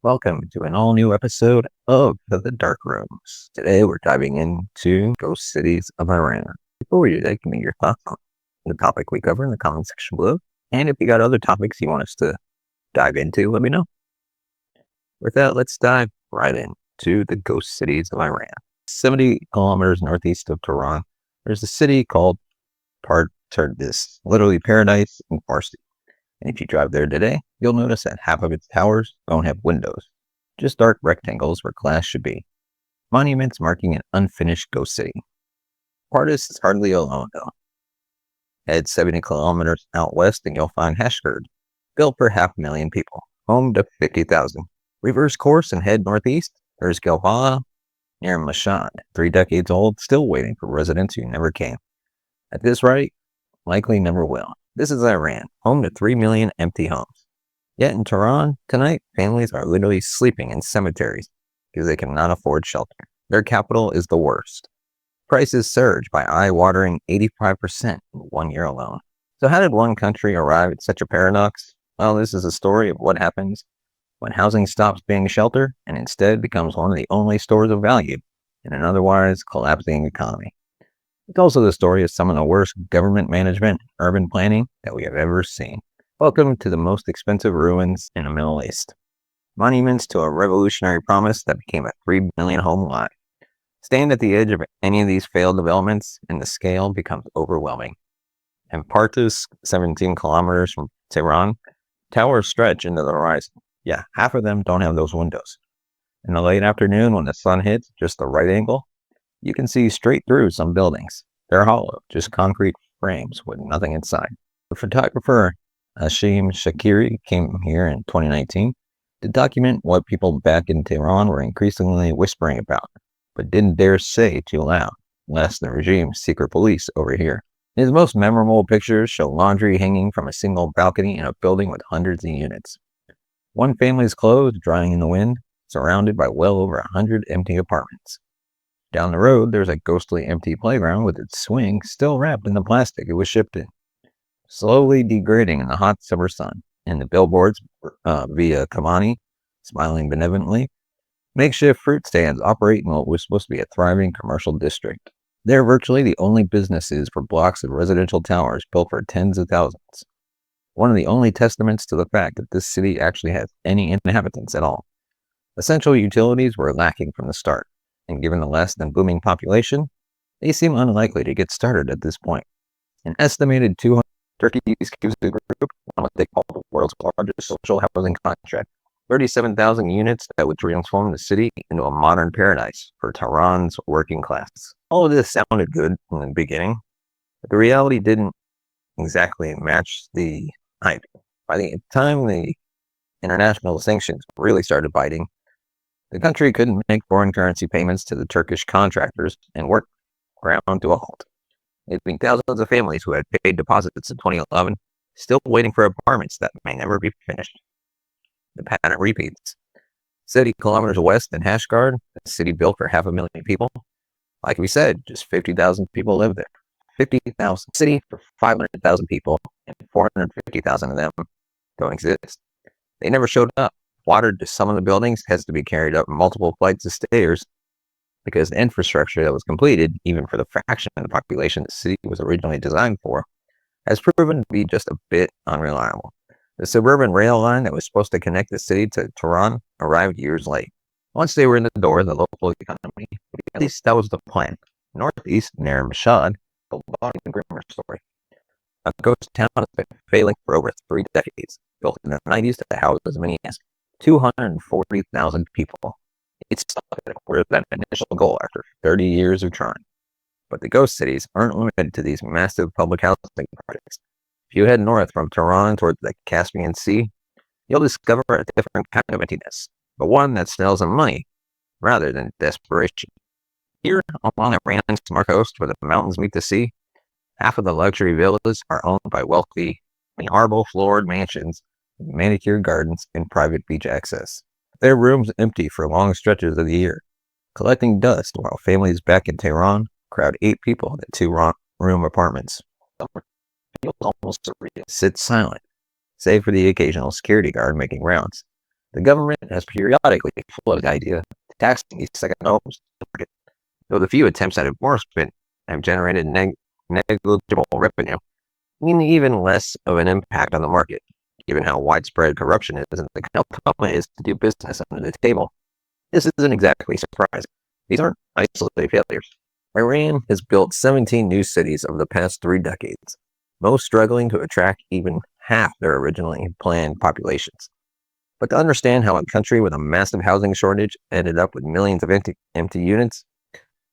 Welcome to an all-new episode of The Dark Rooms. Today we're diving into ghost cities of Iran. Before we do that, give me your thoughts on the topic we cover in the comment section below. And if you got other topics you want us to dive into, let me know. With that, let's dive right into the ghost cities of Iran. 70 kilometers northeast of Tehran, there's a city called Tardis, literally paradise in Farsi. And if you drive there today, you'll notice that half of its towers don't have windows, just dark rectangles where glass should be. Monuments marking an unfinished ghost city. Pardis is hardly alone, though. Head 70 kilometers out west and you'll find Hashgard, built for 500,000 people, home to 50,000. Reverse course and head northeast, there's Gelbala near Mashhad, 3 decades old, still waiting for residents who never came. At this rate, likely never will. This is Iran, home to 3 million empty homes. Yet in Tehran, tonight, families are literally sleeping in cemeteries because they cannot afford shelter. Their capital is the worst. Prices surge by eye-watering 85% in 1 year alone. So how did one country arrive at such a paradox? Well, this is a story of what happens when housing stops being shelter and instead becomes one of the only stores of value in an otherwise collapsing economy. It's also the story of some of the worst government management and urban planning that we have ever seen. Welcome to the most expensive ruins in the Middle East. Monuments to a revolutionary promise that became a 3 million home lie. Stand at the edge of any of these failed developments and the scale becomes overwhelming. In Partus, 17 kilometers from Tehran, towers stretch into the horizon. Yeah, half of them don't have those windows. In the late afternoon when the sun hits just the right angle, you can see straight through some buildings. They're hollow, just concrete frames with nothing inside. The photographer Hashim Shakiri came here in 2019 to document what people back in Tehran were increasingly whispering about, but didn't dare say too loud, lest the regime's secret police overhear. His most memorable pictures show laundry hanging from a single balcony in a building with hundreds of units. One family's clothes drying in the wind, surrounded by well over 100 empty apartments. Down the road, there's a ghostly empty playground with its swing still wrapped in the plastic it was shipped in, slowly degrading in the hot summer sun. And the billboards via Kamani, smiling benevolently. Makeshift fruit stands operate in what was supposed to be a thriving commercial district. They're virtually the only businesses for blocks of residential towers built for tens of thousands. One of the only testaments to the fact that this city actually has any inhabitants at all. Essential utilities were lacking from the start, and given the less than booming population, they seem unlikely to get started at this point. An estimated 200 Turkey's Cusic Group, on what they call the world's largest social housing contract, 37,000 units that would transform the city into a modern paradise for Tehran's working class. All of this sounded good in the beginning, but the reality didn't exactly match the hype. By the time the international sanctions really started biting, the country couldn't make foreign currency payments to the Turkish contractors and work ground to a halt. It's been thousands of families who had paid deposits in 2011 still waiting for apartments that may never be finished. The pattern repeats. 70 kilometers west in Hashgard, a city built for 500,000 people. Like we said, just 50,000 people live there. 50,000 city for 500,000 people, and 450,000 of them don't exist. They never showed up. Water to some of the buildings has to be carried up multiple flights of stairs because the infrastructure that was completed, even for the fraction of the population the city was originally designed for, has proven to be just a bit unreliable. The suburban rail line that was supposed to connect the city to Tehran arrived years late. Once they were in the door, the local economy, at least that was the plan. Northeast, near Mashhad, the long and grimmer story. A ghost town has been failing for over 3 decades, built in the 90s to house as many as 240,000 people. It's stuck at that initial goal after 30 years of trying. But the ghost cities aren't limited to these massive public housing projects. If you head north from Tehran towards the Caspian Sea, you'll discover a different kind of emptiness, but one that smells of money rather than desperation. Here along Iran's smart coast where the mountains meet the sea, half of the luxury villas are owned by wealthy, marble-floored mansions, manicured gardens, and private beach access. Their rooms empty for long stretches of the year, collecting dust while families back in Tehran crowd 8 people in 2-room apartments. Feels almost surreal. Sit silent, save for the occasional security guard making rounds. The government has periodically floated the idea of taxing these second homes, though the few attempts at enforcement have generated negligible revenue, meaning even less of an impact on the market, given how widespread corruption is and how tough it is to do business under the table. This isn't exactly surprising. These aren't isolated failures. Iran has built 17 new cities over the past 3 decades, most struggling to attract even half their originally planned populations. But to understand how a country with a massive housing shortage ended up with millions of empty units,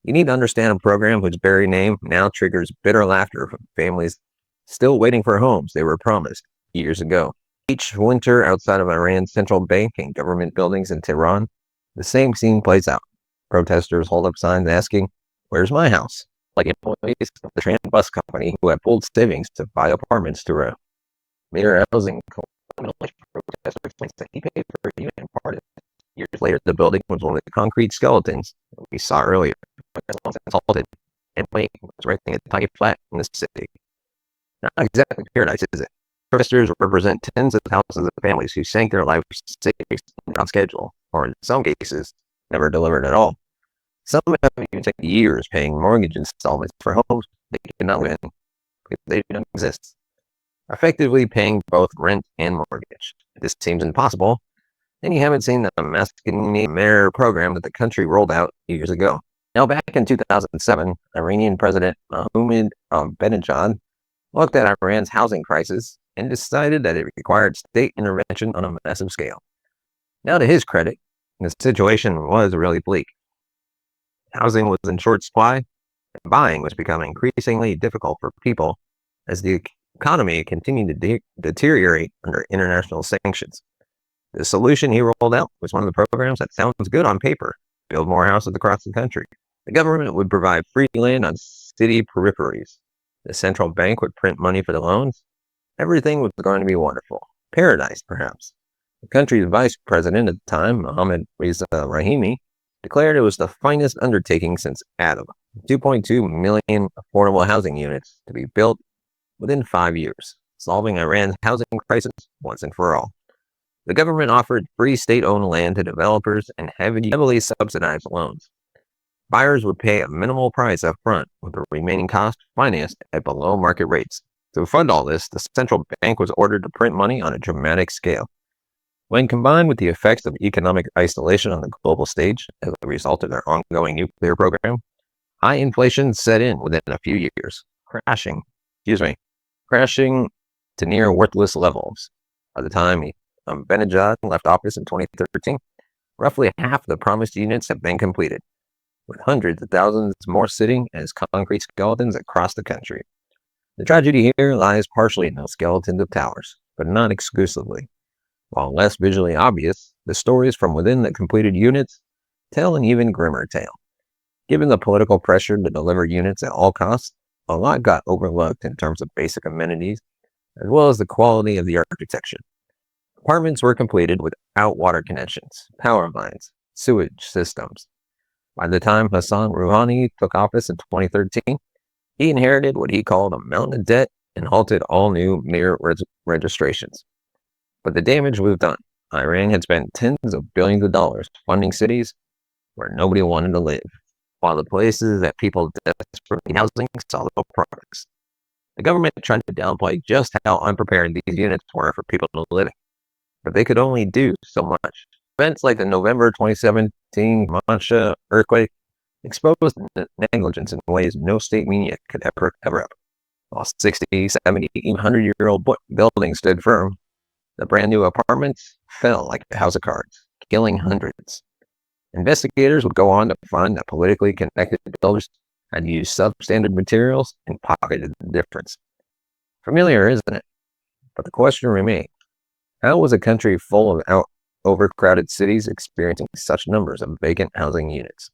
you need to understand a program whose very name now triggers bitter laughter from families still waiting for homes they were promised years ago. Each winter outside of Iran's central bank and government buildings in Tehran, the same scene plays out. Protesters hold up signs asking, "Where's my house?" Like employees of the Trans Bus Company who have pulled savings to buy apartments to rent. Mayor housing protester explains that he paid for a unit in part. Years later, the building was one of the concrete skeletons we saw earlier. Salted and Wayne was renting a tiny flat in the city. Not exactly paradise, is it? Protesters represent tens of thousands of families who sank their lives savings on schedule, or in some cases, never delivered at all. Some have even taken years paying mortgage installments for homes they cannot live in because they don't exist, effectively paying both rent and mortgage. If this seems impossible, then you haven't seen the master program that the country rolled out years ago. Now, back in 2007, Iranian President Mohammed Ahmadinejad looked at Iran's housing crisis and decided that it required state intervention on a massive scale. Now, to his credit, the situation was really bleak. Housing was in short supply, and buying was becoming increasingly difficult for people as the economy continued to deteriorate under international sanctions. The solution he rolled out was one of the programs that sounds good on paper: build more houses across the country. The government would provide free land on city peripheries. The central bank would print money for the loans. Everything was going to be wonderful. Paradise, perhaps. The country's vice president at the time, Mohammed Reza Rahimi, declared it was the finest undertaking since Adam. 2.2 million affordable housing units to be built within 5 years, solving Iran's housing crisis once and for all. The government offered free state-owned land to developers and heavily subsidized loans. Buyers would pay a minimal price up front, with the remaining cost financed at below market rates. To fund all this, the central bank was ordered to print money on a dramatic scale. When combined with the effects of economic isolation on the global stage as a result of their ongoing nuclear program, high inflation set in within a few years, crashing to near worthless levels. By the time Ahmadinejad left office in 2013, roughly half the promised units have been completed, with hundreds of thousands more sitting as concrete skeletons across the country. The tragedy here lies partially in those skeletons of towers, but not exclusively. While less visually obvious, the stories from within the completed units tell an even grimmer tale. Given the political pressure to deliver units at all costs, a lot got overlooked in terms of basic amenities, as well as the quality of the architecture. Apartments were completed without water connections, power lines, sewage systems. By the time Hassan Rouhani took office in 2013, he inherited what he called a mountain of debt and halted all new mayor registrations. But the damage was done. Iran had spent tens of billions of dollars funding cities where nobody wanted to live, while the places that people desperately housing saw no progress. The government tried to downplay just how unprepared these units were for people to live in, but they could only do so much. Events like the November 2017 Mancha earthquake exposed negligence in ways no state media could ever cover up. While 60, 70, even 100-year-old buildings stood firm, the brand new apartments fell like a house of cards, killing hundreds. Investigators would go on to find that politically connected builders had used substandard materials and pocketed the difference. Familiar, isn't it? But the question remains, how was a country full of overcrowded cities experiencing such numbers of vacant housing units?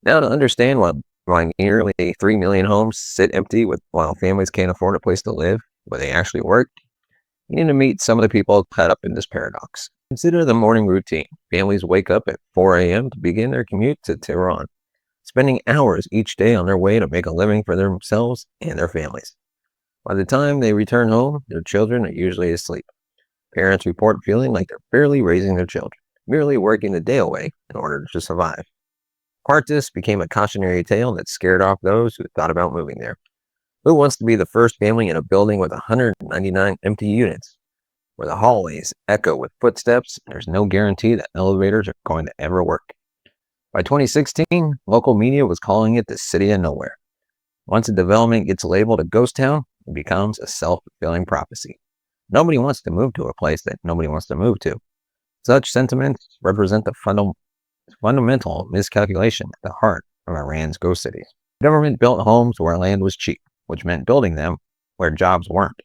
Now, to understand why nearly 3 million homes sit empty while families can't afford a place to live where they actually work, you need to meet some of the people caught up in this paradox. Consider the morning routine. Families wake up at 4 a.m. to begin their commute to Tehran, spending hours each day on their way to make a living for themselves and their families. By the time they return home, their children are usually asleep. Parents report feeling like they're barely raising their children, merely working the day away in order to survive. Quartus became a cautionary tale that scared off those who thought about moving there. Who wants to be the first family in a building with 199 empty units, where the hallways echo with footsteps and there's no guarantee that elevators are going to ever work? By 2016, local media was calling it the city of nowhere. Once a development gets labeled a ghost town, it becomes a self-fulfilling prophecy. Nobody wants to move to a place that nobody wants to move to. Such sentiments represent the fundamental miscalculation at the heart of Iran's ghost cities. The government built homes where land was cheap, which meant building them where jobs weren't.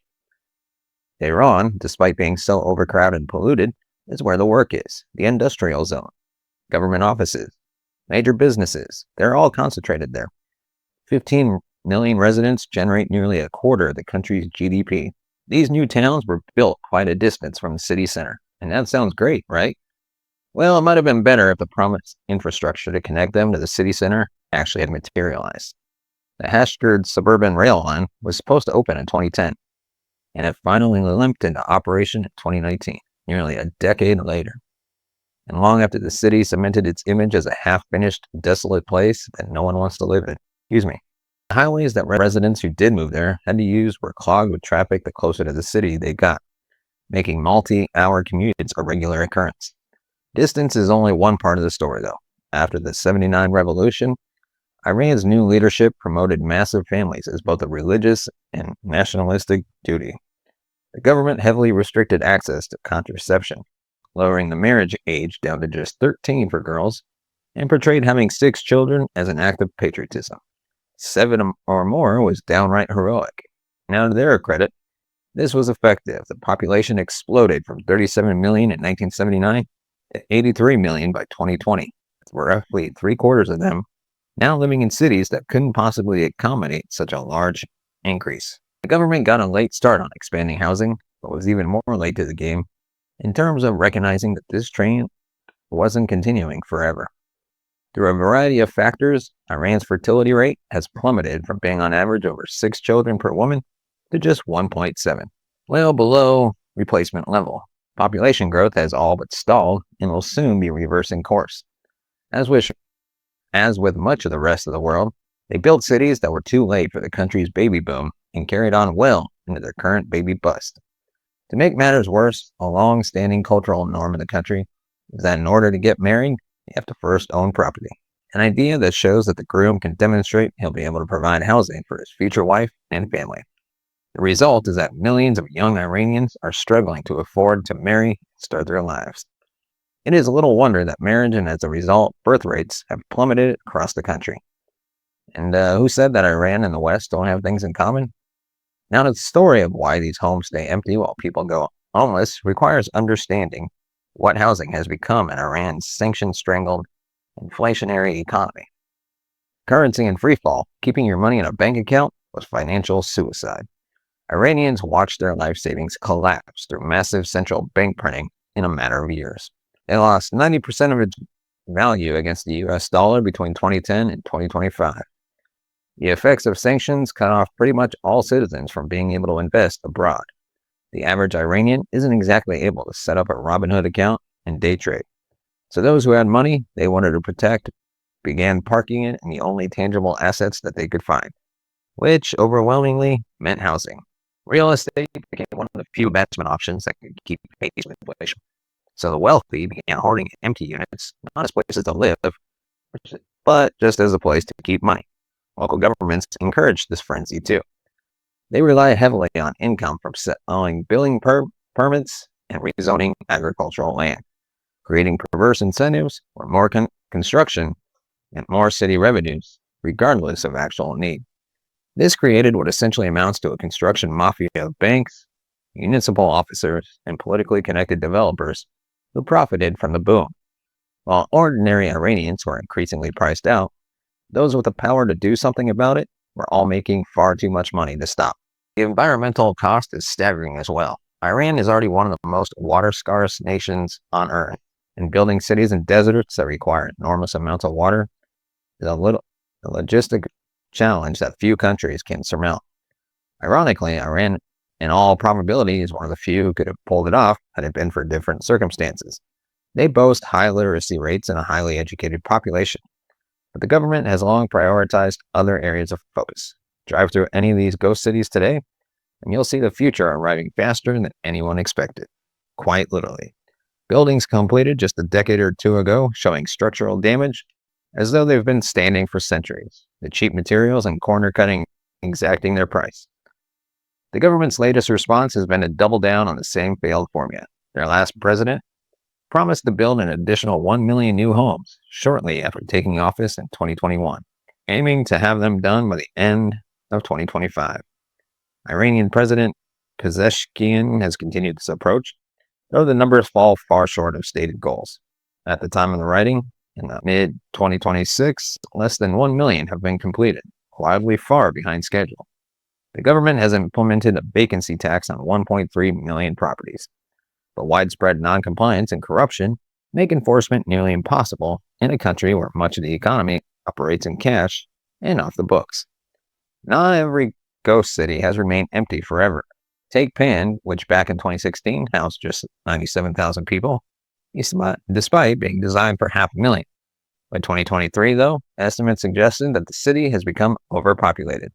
Tehran, despite being so overcrowded and polluted, is where the work is, the industrial zone. Government offices, major businesses, they're all concentrated there. 15 million residents generate nearly a quarter of the country's GDP. These new towns were built quite a distance from the city center. And that sounds great, right? Well, it might have been better if the promised infrastructure to connect them to the city center actually had materialized. The Hashgard suburban rail line was supposed to open in 2010, and it finally limped into operation in 2019, nearly a decade later. And long after the city cemented its image as a half-finished, desolate place that no one wants to live in. The highways that residents who did move there had to use were clogged with traffic the closer to the city they got, making multi-hour commutes a regular occurrence. Distance is only one part of the story, though. After the '79 revolution, Iran's new leadership promoted massive families as both a religious and nationalistic duty. The government heavily restricted access to contraception, lowering the marriage age down to just 13 for girls, and portrayed having 6 children as an act of patriotism. 7 or more was downright heroic. Now, to their credit, this was effective. The population exploded from 37 million in 1979 to 83 million by 2020, with roughly 3/4 of them now living in cities that couldn't possibly accommodate such a large increase. The government got a late start on expanding housing, but was even more late to the game in terms of recognizing that this trend wasn't continuing forever. Through a variety of factors, Iran's fertility rate has plummeted from being on average over 6 children per woman to just 1.7, well below replacement level. Population growth has all but stalled and will soon be reversing course. As with much of the rest of the world, they built cities that were too late for the country's baby boom and carried on well into their current baby bust. To make matters worse, a long-standing cultural norm in the country is that in order to get married, you have to first own property. An idea that shows that the groom can demonstrate he'll be able to provide housing for his future wife and family. The result is that millions of young Iranians are struggling to afford to marry and start their lives. It is little wonder that marriage and as a result, birth rates have plummeted across the country. And who said that Iran and the West don't have things in common? Now, the story of why these homes stay empty while people go homeless requires understanding what housing has become in Iran's sanction-strangled, inflationary economy. Currency in freefall, keeping your money in a bank account was financial suicide. Iranians watched their life savings collapse through massive central bank printing in a matter of years. They lost 90% of its value against the US dollar between 2010 and 2025. The effects of sanctions cut off pretty much all citizens from being able to invest abroad. The average Iranian isn't exactly able to set up a Robinhood account and day trade. So those who had money they wanted to protect began parking it in the only tangible assets that they could find, which overwhelmingly meant housing. Real estate became one of the few investment options that could keep pace with inflation. So the wealthy began hoarding empty units, not as places to live, but just as a place to keep money. Local governments encouraged this frenzy too. They rely heavily on income from selling building permits and rezoning agricultural land, creating perverse incentives for more construction and more city revenues, regardless of actual need. This created what essentially amounts to a construction mafia of banks, municipal officers, and politically connected developers who profited from the boom. While ordinary Iranians were increasingly priced out, those with the power to do something about it were all making far too much money to stop. The environmental cost is staggering as well. Iran is already one of the most water-scarce nations on Earth, and building cities in deserts that require enormous amounts of water is a logistic challenge that few countries can surmount. Ironically, Iran In all probability, is one of the few who could have pulled it off had it been for different circumstances. They boast high literacy rates and a highly educated population, but the government has long prioritized other areas of focus. Drive through any of these ghost cities today, and you'll see the future arriving faster than anyone expected. Quite literally. Buildings completed just a decade or two ago showing structural damage as though they've been standing for centuries, the cheap materials and corner cutting exacting their price. The government's latest response has been to double down on the same failed formula. Their last president promised to build an additional 1 million new homes shortly after taking office in 2021, aiming to have them done by the end of 2025. Iranian President Pezeshkian has continued this approach, though the numbers fall far short of stated goals. At the time of the writing, in the mid-2026, less than 1 million have been completed, wildly far behind schedule. The government has implemented a vacancy tax on 1.3 million properties, but widespread noncompliance and corruption make enforcement nearly impossible in a country where much of the economy operates in cash and off the books. Not every ghost city has remained empty forever. Take Pan, which back in 2016 housed just 97,000 people, despite being designed for 500,000. By 2023, though, estimates suggested that the city has become overpopulated.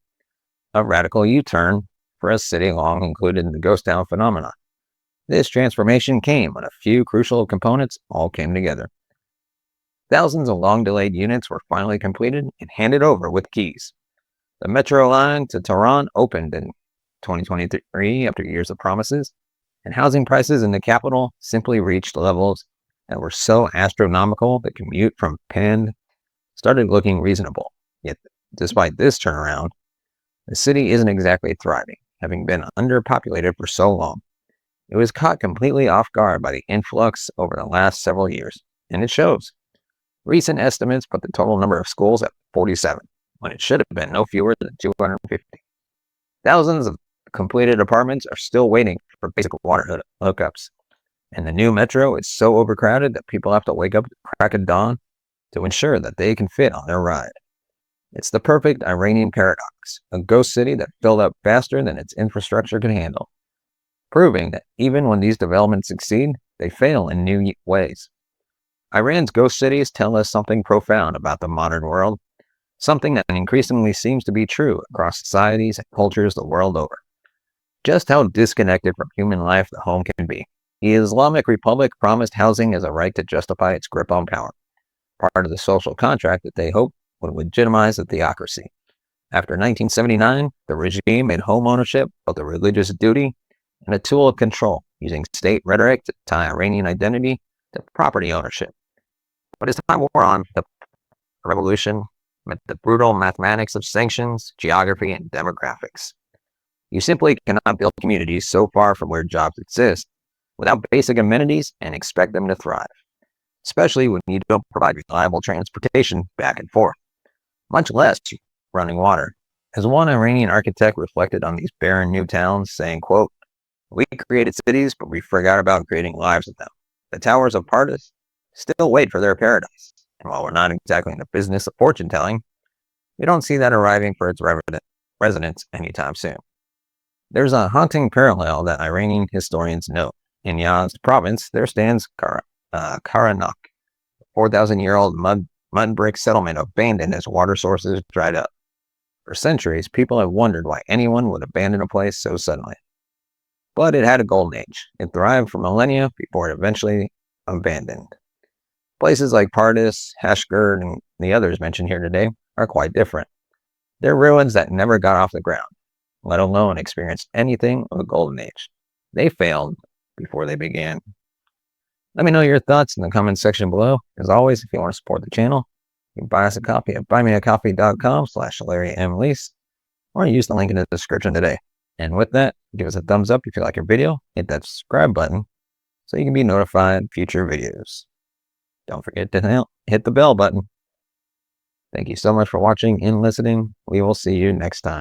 A radical U-turn for a city long included in the ghost town phenomenon. This transformation came when a few crucial components all came together. Thousands of long-delayed units were finally completed and handed over with keys. The metro line to Tehran opened in 2023 after years of promises, and housing prices in the capital simply reached levels that were so astronomical the commute from Penn started looking reasonable. Yet, despite this turnaround, the city isn't exactly thriving, having been underpopulated for so long. It was caught completely off guard by the influx over the last several years, and it shows. Recent estimates put the total number of schools at 47, when it should have been no fewer than 250. Thousands of completed apartments are still waiting for basic water hookups, and the new metro is so overcrowded that people have to wake up at the crack of dawn to ensure that they can fit on their ride. It's the perfect Iranian paradox, a ghost city that filled up faster than its infrastructure could handle, proving that even when these developments succeed, they fail in new ways. Iran's ghost cities tell us something profound about the modern world, something that increasingly seems to be true across societies and cultures the world over. Just how disconnected from human life the home can be. The Islamic Republic promised housing as a right to justify its grip on power, part of the social contract that they hoped would legitimize a theocracy. After 1979, the regime made home ownership both a religious duty and a tool of control, using state rhetoric to tie Iranian identity to property ownership. But as time wore on, the revolution met the brutal mathematics of sanctions, geography, and demographics. You simply cannot build communities so far from where jobs exist without basic amenities and expect them to thrive, especially when you don't provide reliable transportation back and forth, much less running water. As one Iranian architect reflected on these barren new towns, saying, quote, "We created cities, but we forgot about creating lives in them. The towers of Pardis still wait for their paradise. And while we're not exactly in the business of fortune telling, we don't see that arriving for its residents anytime soon." There's a haunting parallel that Iranian historians note. In Yazd province, there stands Karanak, a 4,000-year-old mud brick settlement abandoned as water sources dried up. For centuries, people have wondered why anyone would abandon a place so suddenly. But it had a golden age. It thrived for millennia before it eventually abandoned. Places like Pardis, Hashgerd, and the others mentioned here today are quite different. They're ruins that never got off the ground, let alone experienced anything of a golden age. They failed before they began. Let me know your thoughts in the comments section below. As always, if you want to support the channel, you can buy us a copy at buymeacoffee.com/Larry Lease, or use the link in the description today. And with that, give us a thumbs up if you like our video, hit that subscribe button so you can be notified of future videos. Don't forget to hit the bell button. Thank you so much for watching and listening. We will see you next time.